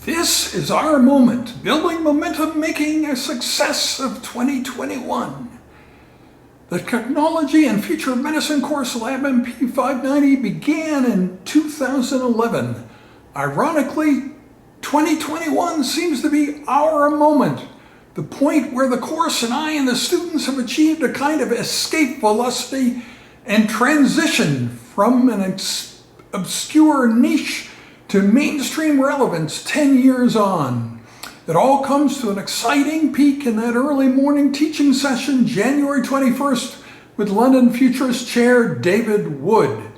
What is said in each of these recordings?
This is our moment, building momentum, making a success of 2021. The Technology and Future of Medicine course LABMP590 began in 2011. Ironically, 2021 seems to be our moment, the point where the course and I and the students have achieved a kind of escape velocity and transition from an obscure niche to mainstream relevance 10 years on. It all comes to an exciting peak in that early morning teaching session, January 21st, with London Futurist Chair David Wood.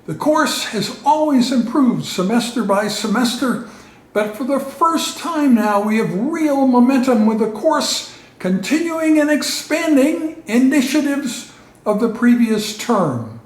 The course has always improved semester by semester, but for the first time now we have real momentum with the course continuing and expanding initiatives of the previous term.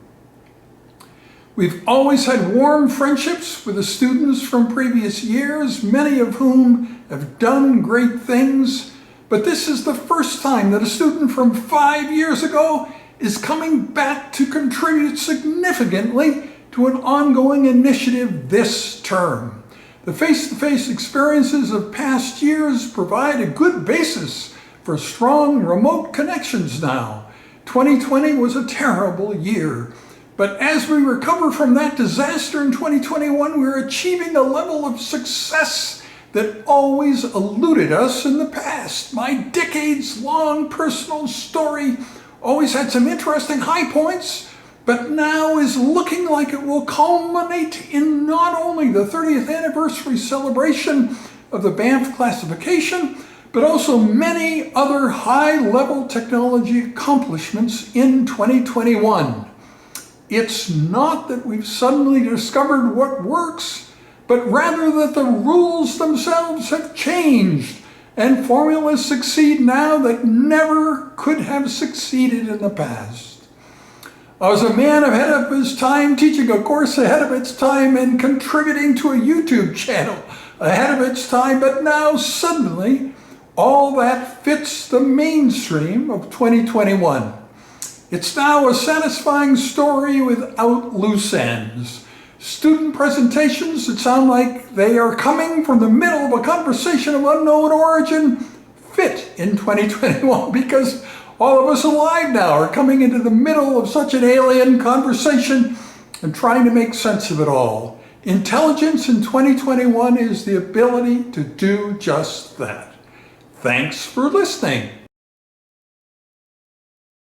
We've always had warm friendships with the students from previous years, many of whom have done great things, but this is the first time that a student from 5 years ago is coming back to contribute significantly to an ongoing initiative this term. The face-to-face experiences of past years provide a good basis for strong remote connections now. 2020 was a terrible year. But as we recover from that disaster in 2021, we're achieving a level of success that always eluded us in the past. My decades-long personal story always had some interesting high points, but now is looking like it will culminate in not only the 30th anniversary celebration of the BAMF classification, but also many other high-level technology accomplishments in 2021. It's not that we've suddenly discovered what works, but rather that the rules themselves have changed and formulas succeed now that never could have succeeded in the past. I was a man ahead of his time, teaching a course ahead of its time and contributing to a YouTube channel ahead of its time, but now suddenly all that fits the mainstream of 2021. It's now a satisfying story without loose ends. Student presentations that sound like they are coming from the middle of a conversation of unknown origin fit in 2021 because all of us alive now are coming into the middle of such an alien conversation and trying to make sense of it all. Intelligence in 2021 is the ability to do just that. Thanks for listening.